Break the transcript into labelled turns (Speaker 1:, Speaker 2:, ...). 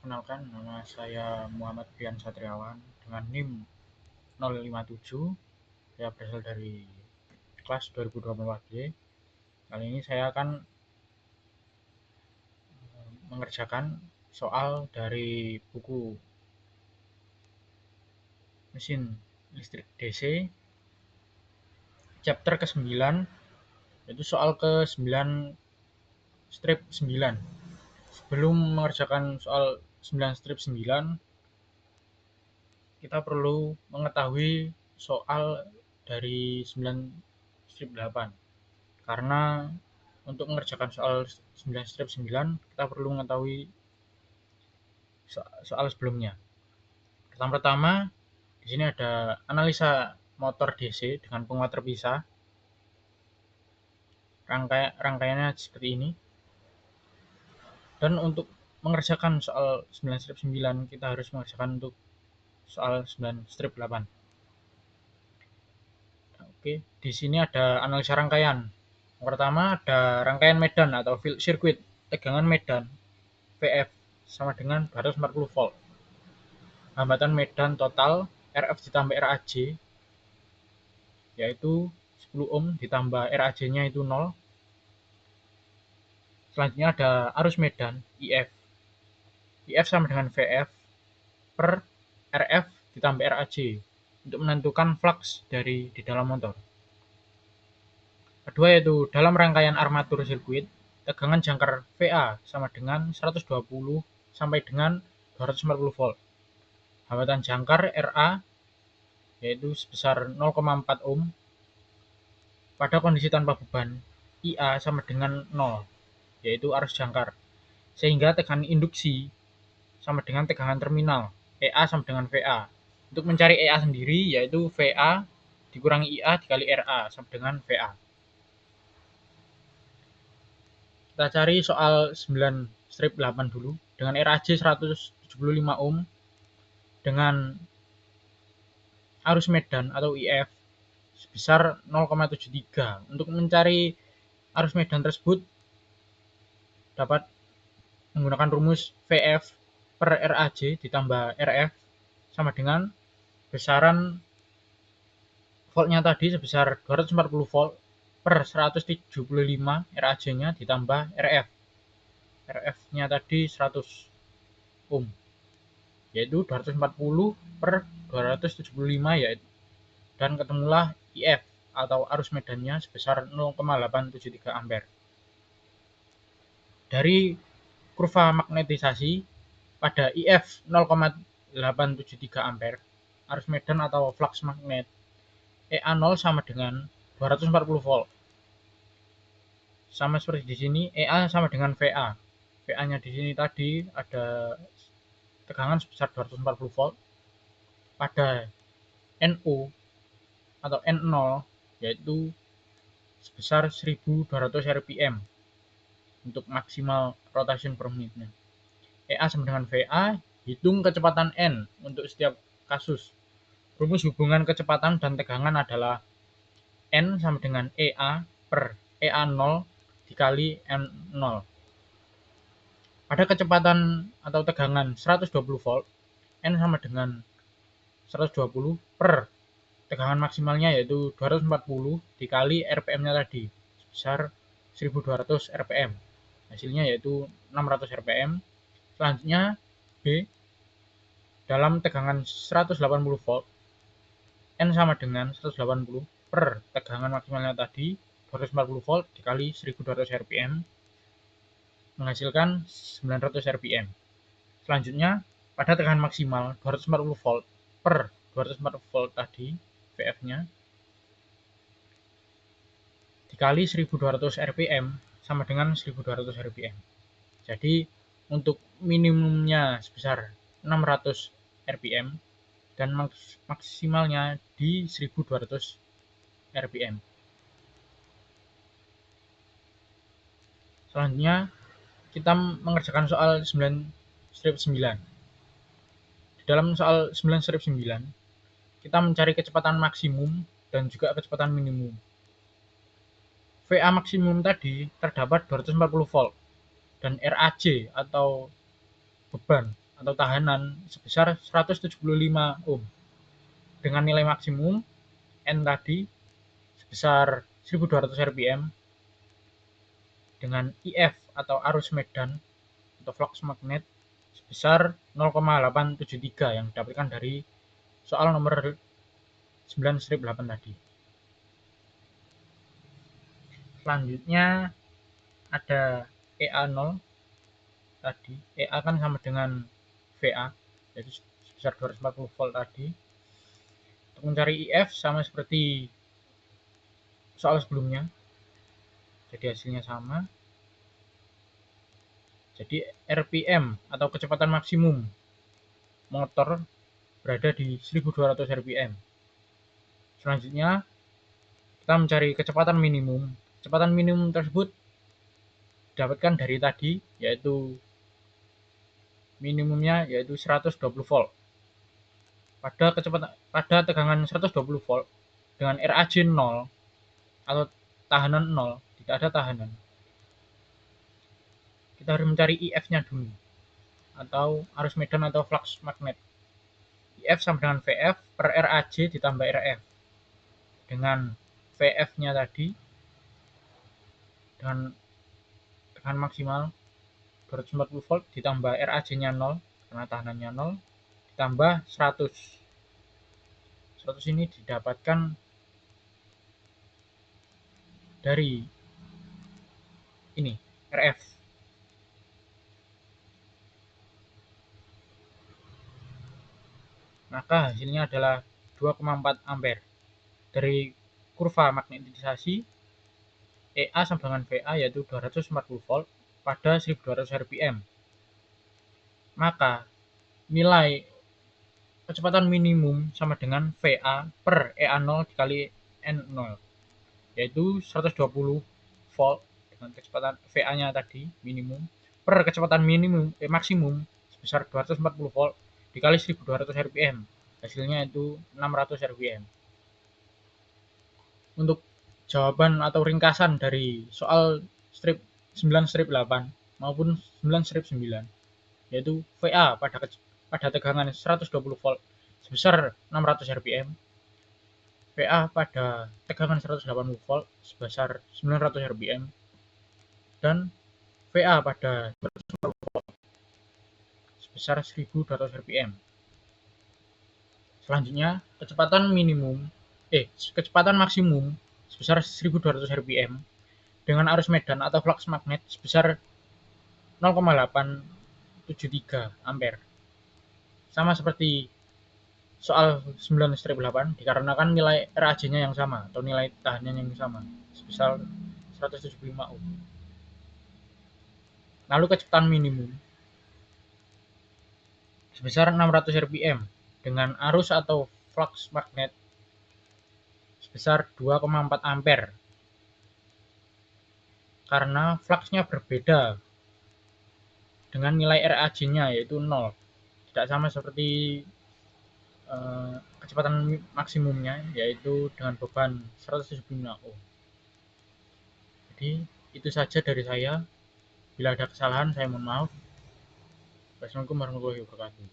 Speaker 1: Perkenalkan, nama saya Muhammad Bian Satriawan dengan NIM 057. Saya berasal dari kelas 2024B. Kali ini saya akan mengerjakan soal dari buku mesin listrik DC chapter ke-9, yaitu soal ke-9 strip 9. Sebelum mengerjakan soal 9 strip 9, kita perlu mengetahui soal dari 9 strip 8. Karena untuk mengerjakan soal 9 strip 9, kita perlu mengetahui soal sebelumnya. Pertama-tama, di sini ada analisa motor DC dengan penguat terpisah. Rangkaiannya seperti ini. Dan untuk mengerjakan soal 9 strip 9, kita harus mengerjakan untuk soal 9 strip 8. Oke, di sini ada analisa rangkaian. Yang pertama ada rangkaian medan atau field circuit, tegangan medan VF sama dengan 240 volt. Hambatan medan total RF ditambah RAJ yaitu 10 ohm ditambah RAJ-nya itu 0. Selanjutnya ada arus medan IF. IF sama dengan VF per RF ditambah RAJ untuk menentukan flux dari di dalam motor. Kedua yaitu dalam rangkaian armatur sirkuit, tegangan jangkar VA sama dengan 120 sampai dengan 240 volt. Hambatan jangkar RA yaitu sebesar 0,4 ohm. Pada kondisi tanpa beban, IA sama dengan 0, yaitu arus jangkar. Sehingga tegangan induksi sama dengan tegangan terminal, EA sama dengan VA. Untuk mencari EA sendiri, yaitu VA dikurangi IA dikali RA sama dengan VA. Kita cari soal 9 strip 8 dulu. Dengan RAJ 175 ohm, dengan arus medan atau IF sebesar 0,73. Untuk mencari arus medan tersebut dapat menggunakan rumus VF per RAJ ditambah RF sama dengan besaran voltnya tadi sebesar 240 volt per 175 RAJ-nya ditambah RF. RF-nya tadi 100 ohm, yaitu 240 per 275 yaitu, dan ketemulah IF atau arus medannya sebesar 0,873 ampere. Dari kurva magnetisasi pada IF 0,873 ampere, arus medan atau flux magnet EA0 sama dengan 240 volt. Sama seperti di sini, EA sama dengan VA. VA-nya di sini tadi ada tegangan sebesar 240 volt. Pada NO atau N0 yaitu sebesar 1200 rpm untuk maksimal rotation per menitnya. EA sama dengan VA, hitung kecepatan N untuk setiap kasus. Rumus hubungan kecepatan dan tegangan adalah N sama dengan EA per EA0 dikali M0. Pada kecepatan atau tegangan 120 volt, N sama dengan 120 per tegangan maksimalnya yaitu 240 dikali RPM-nya tadi sebesar 1200 RPM. Hasilnya yaitu 600 RPM. Selanjutnya B, dalam tegangan 180 volt, N sama dengan 180 per tegangan maksimalnya tadi 240 volt dikali 1200 RPM menghasilkan 900 RPM. Selanjutnya pada tegangan maksimal 240 volt per 240 volt tadi VF-nya dikali 1200 RPM sama dengan 1200 RPM. Jadi untuk minimumnya sebesar 600 RPM dan maksimalnya di 1200 RPM. Selanjutnya kita mengerjakan soal 9 strip 9. Di dalam soal 9 strip 9, kita mencari kecepatan maksimum dan juga kecepatan minimum. VA maksimum tadi terdapat 240 volt dan RAJ atau beban atau tahanan sebesar 175 ohm dengan nilai maksimum N tadi sebesar 1200 rpm dengan IF atau arus medan atau flux magnet sebesar 0,873 yang didapatkan dari soal nomor 9-8 tadi. Selanjutnya ada EA0 tadi. EA kan sama dengan VA, yaitu sebesar 240 volt tadi. Untuk mencari IF sama seperti soal sebelumnya, jadi hasilnya sama. Jadi RPM atau kecepatan maksimum motor berada di 1200 rpm. Selanjutnya kita mencari kecepatan minimum. Kecepatan minimum tersebut didapatkan dari tadi, yaitu minimumnya yaitu 120 volt. Pada tegangan 120 volt dengan RAJ 0 atau tahanan 0, tidak ada tahanan. Kita harus mencari IF-nya dulu atau arus medan atau flux magnet. IF sama dengan VF per RAJ ditambah RF. Dengan VF-nya tadi dengan tegangan maksimal 240 volt ditambah RAJ-nya 0 karena tahanannya 0 ditambah 100. 100 ini didapatkan dari ini RF. Maka hasilnya adalah 2,4 ampere. Dari kurva magnetisasi EA sama dengan VA yaitu 240 volt pada 1200 rpm. Maka nilai kecepatan minimum sama dengan VA per EA0 dikali N0 yaitu 120 volt dengan kecepatan VA-nya tadi minimum per kecepatan maksimum sebesar 240 volt dikali 1200 rpm. Hasilnya itu 600 rpm. Untuk jawaban atau ringkasan dari soal strip 9-8 maupun 9-9 yaitu VA pada tegangan 120 volt sebesar 600 rpm, VA pada tegangan 180 volt sebesar 900 rpm, dan VA pada sebesar 1200 rpm. Selanjutnya, kecepatan maksimum sebesar 1200 rpm dengan arus medan atau flux magnet sebesar 0,873 ampere. Sama seperti soal 9-8 dikarenakan nilai RAJ-nya yang sama atau nilai tahanannya yang sama sebesar 175 ohm. Lalu kecepatan minimum sebesar 600 rpm dengan arus atau flux magnet sebesar 2,4 ampere. Karena fluxnya berbeda dengan nilai RAJ-nya yaitu 0. Tidak sama seperti kecepatan maksimumnya yaitu dengan beban 175 ohm. Jadi itu saja dari saya. Bila ada kesalahan saya mohon maaf. Wassalamualaikum warahmatullahi wabarakatuh.